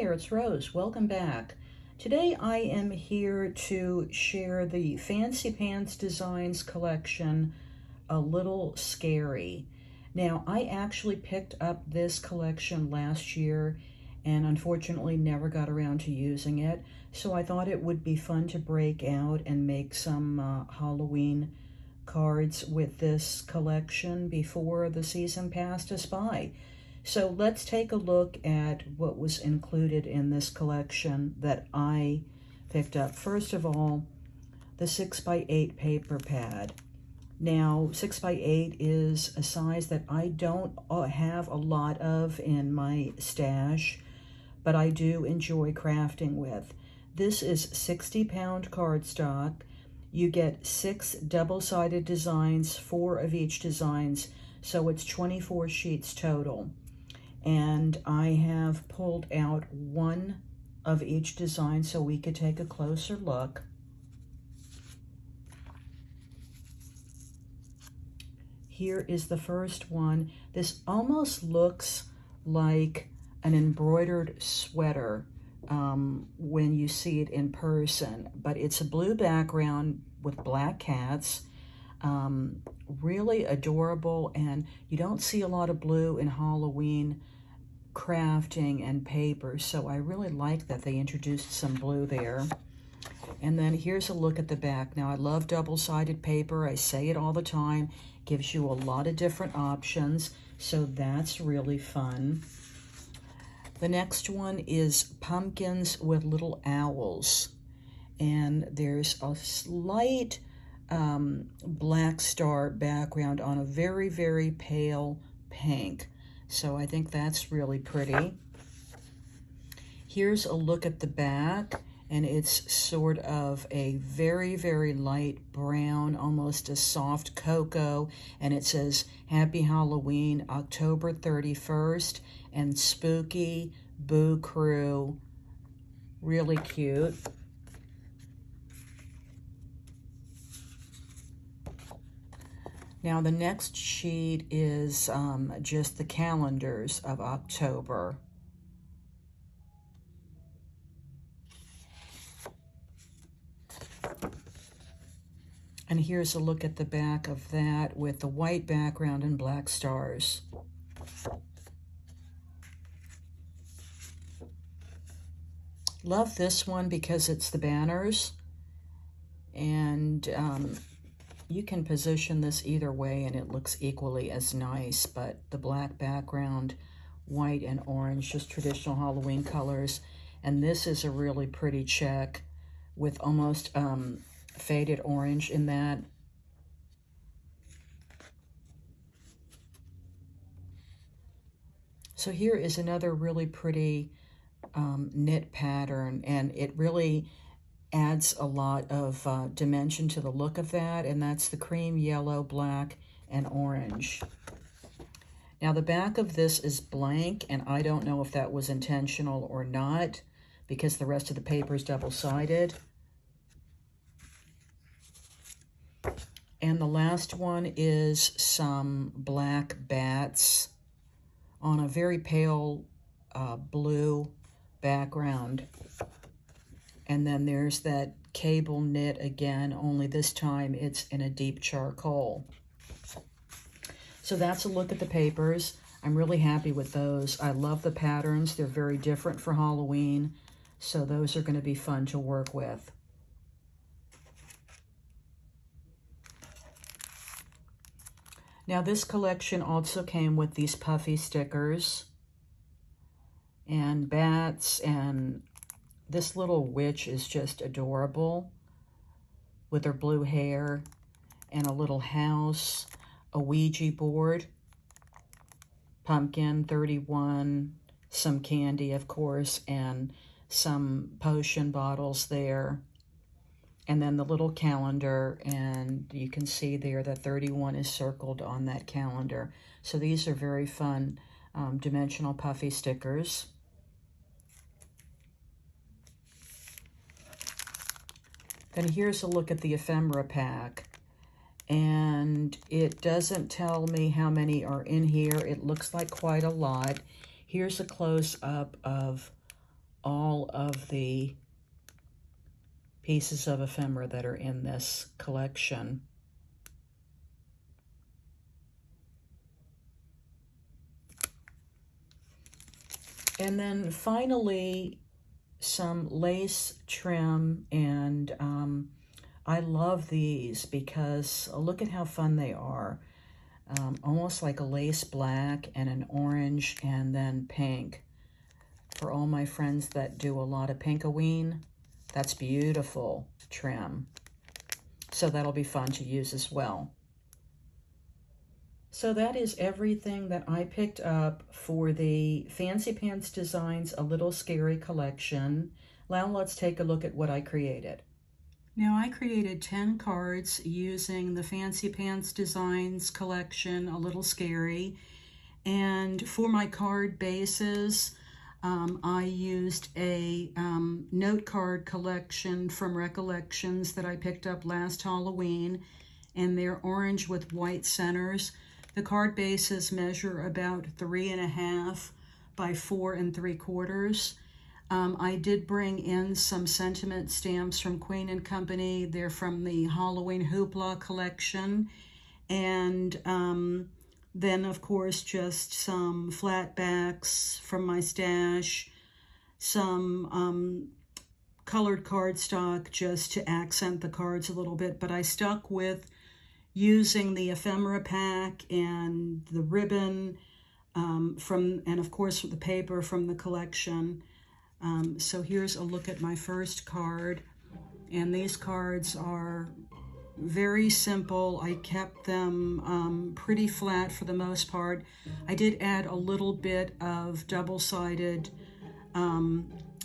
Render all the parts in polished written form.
there, it's Rose. Welcome back. Today I am here to share the Fancy Pants Designs collection, A Little Scary. Now, I actually picked up this collection last year and unfortunately never got around to using it, so I thought it would be fun to break out and make some Halloween cards with this collection before the season passed us by. So let's take a look at what was included in this collection that I picked up. First of all, the 6x8 paper pad. Now, 6x8 is a size that I don't have a lot of in my stash, but I do enjoy crafting with. This is 60-pound cardstock. You get 6 double-sided designs, 4 of each designs, so it's 24 sheets total. And I have pulled out 1 of each design so we could take a closer look. Here is the first one. This almost looks like an embroidered sweater when you see it in person, but it's a blue background with black cats. Really adorable, and you don't see a lot of blue in Halloween crafting and paper, so I really like that they introduced some blue there. And then here's a look at the back. Now, I love double-sided paper. I say it all the time. Gives you a lot of different options, so that's really fun. The next one is pumpkins with little owls, and there's a slight black star background on a very, very pale pink. So I think that's really pretty. Here's a look at the back, and it's sort of a very, very light brown, almost a soft cocoa, and it says Happy Halloween, October 31st, and Spooky Boo Crew. Really cute. Now, the next sheet is just the calendars of October. And here's a look at the back of that with the white background and black stars. Love this one because it's the banners, and you can position this either way and it looks equally as nice, but the black background, white and orange, just traditional Halloween colors. And this is a really pretty check with almost faded orange in that. So here is another really pretty knit pattern, and it really adds a lot of dimension to the look of that, and that's the cream, yellow, black, and orange. Now, the back of this is blank, and I don't know if that was intentional or not, because the rest of the paper is double-sided. And the last one is some black bats on a very pale blue background. And then there's that cable knit again, only this time it's in a deep charcoal. So that's a look at the papers. I'm really happy with those. I love the patterns. They're very different for Halloween, so those are going to be fun to work with. Now, this collection also came with these puffy stickers and bats, and this little witch is just adorable with her blue hair, and a little house, a Ouija board, pumpkin 31, some candy, of course, and some potion bottles there. And then the little calendar, and you can see there that 31 is circled on that calendar. So these are very fun dimensional puffy stickers. Then here's a look at the ephemera pack, and it doesn't tell me how many are in here. It looks like quite a lot. Here's a close-up of all of the pieces of ephemera that are in this collection. And then finally, some lace trim, and I love these because look at how fun they are. Almost like a lace black and an orange and then pink. For all my friends that do a lot of Pinkoween, that's beautiful trim. So that'll be fun to use as well. So that is everything that I picked up for the Fancy Pants Designs A Little Scary collection. Now let's take a look at what I created. Now I created 10 cards using the Fancy Pants Designs collection, A Little Scary. And for my card bases, I used a note card collection from Recollections that I picked up last Halloween, and they're orange with white centers. The card bases measure about 3.5 by 4 3/4. I did bring in some sentiment stamps from Queen & Company. They're from the Halloween Hoopla collection. And then, of course, just some flat backs from my stash, some colored cardstock just to accent the cards a little bit. But I stuck with using the ephemera pack and the ribbon and of course the paper from the collection. So here's a look at my first card, and these cards are very simple. I kept them pretty flat for the most part. I did add a little bit of double-sided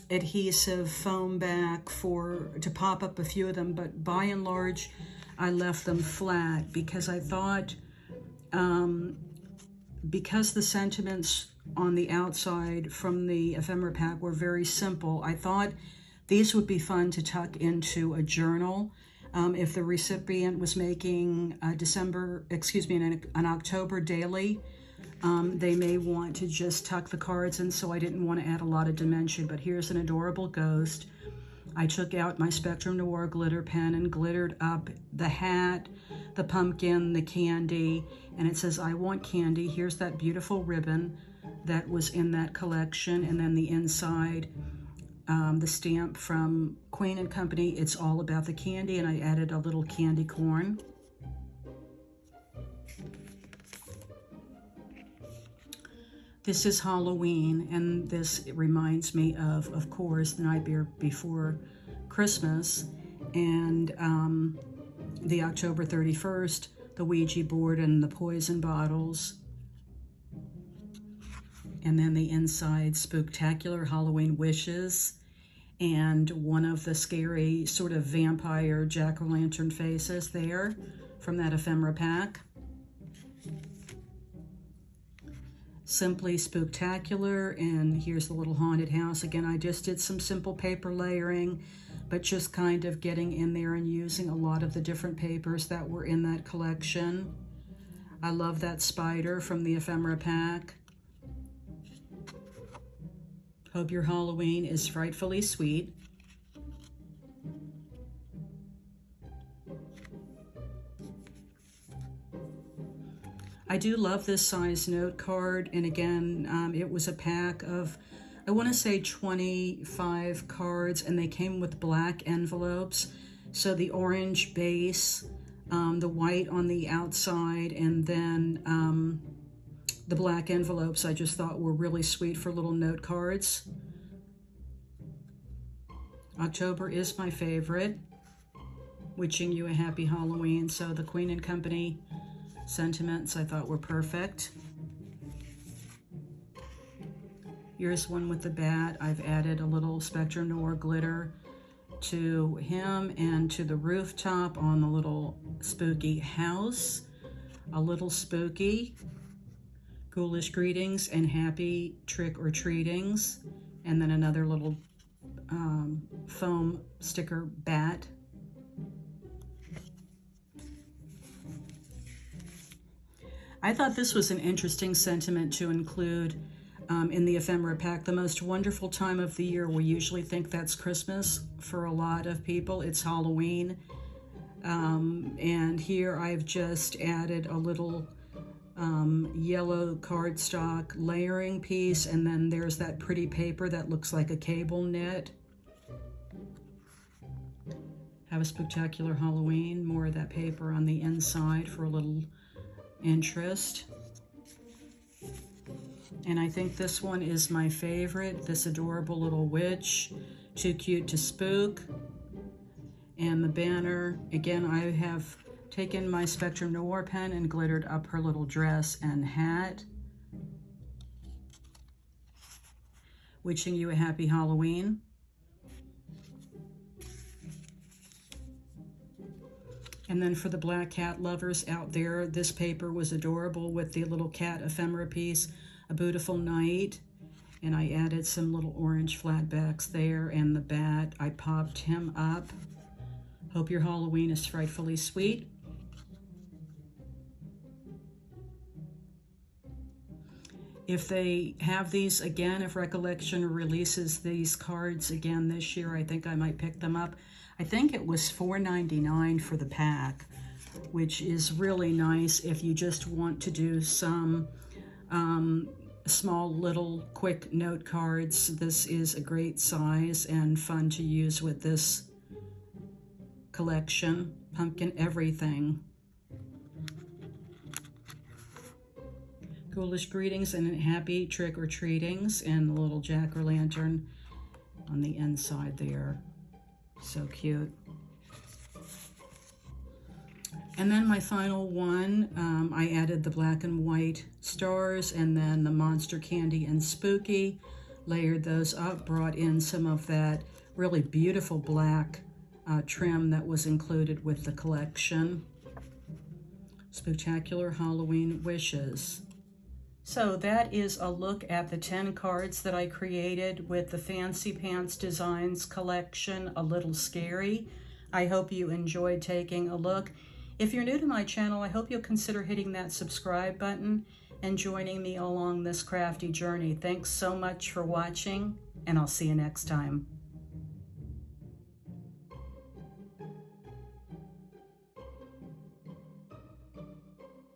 adhesive foam back to pop up a few of them, but by and large I left them flat because I thought because the sentiments on the outside from the ephemera pack were very simple, I thought these would be fun to tuck into a journal. If the recipient was making an October daily, they may want to just tuck the cards in, so I didn't want to add a lot of dimension. But here's an adorable ghost. I took out my Spectrum Noir glitter pen and glittered up the hat, the pumpkin, the candy, and it says, "I want candy." Here's that beautiful ribbon that was in that collection, and then the inside, the stamp from Queen & Company, "It's all about the candy," and I added a little candy corn. This is Halloween, and this reminds me of course, the night before Christmas, and the October 31st, the Ouija board and the poison bottles. And then the inside, Spooktacular Halloween wishes, and one of the scary sort of vampire jack-o'-lantern faces there from that ephemera pack. Simply Spooktacular, and here's the little haunted house. Again, I just did some simple paper layering, but just kind of getting in there and using a lot of the different papers that were in that collection. I love that spider from the ephemera pack. Hope your Halloween is frightfully sweet. I do love this size note card, and again, it was a pack of, I want to say 25 cards, and they came with black envelopes. So the orange base, the white on the outside, and then the black envelopes I just thought were really sweet for little note cards. October is my favorite. Wishing you a happy Halloween. So the Queen & Company sentiments I thought were perfect. Here's one with the bat. I've added a little Spectrum Noir glitter to him and to the rooftop on the little spooky house. A little spooky. Ghoulish greetings and happy trick-or-treatings. And then another little foam sticker bat. I thought this was an interesting sentiment to include in the ephemera pack. The most wonderful time of the year. We usually think that's Christmas. For a lot of people, it's Halloween. And here I've just added a little yellow cardstock layering piece, and then there's that pretty paper that looks like a cable knit. Have a spectacular Halloween. More of that paper on the inside for a little interest. And I think this one is my favorite, this adorable little witch, too cute to spook. And the banner, again, I have taken my Spectrum Noir pen and glittered up her little dress and hat. Wishing you a happy Halloween. And then for the black cat lovers out there, this paper was adorable with the little cat ephemera piece, A Beautiful Night. And I added some little orange flatbacks there, and the bat, I popped him up. Hope your Halloween is frightfully sweet. If they have these again, if Recollection releases these cards again this year, I think I might pick them up. I think it was $4.99 for the pack, which is really nice if you just want to do some small little quick note cards. This is a great size and fun to use with this collection. Pumpkin everything. Ghoulish greetings and happy trick-or-treatings, and the little jack-o'-lantern on the inside there. So cute. And then my final one, I added the black and white stars and then the monster candy and spooky. Layered those up, brought in some of that really beautiful black trim that was included with the collection. Spectacular Halloween wishes. So that is a look at the 10 cards that I created with the Fancy Pants Designs collection, A Little Scary. I hope you enjoyed taking a look. If you're new to my channel, I hope you'll consider hitting that subscribe button and joining me along this crafty journey. Thanks so much for watching, and I'll see you next time.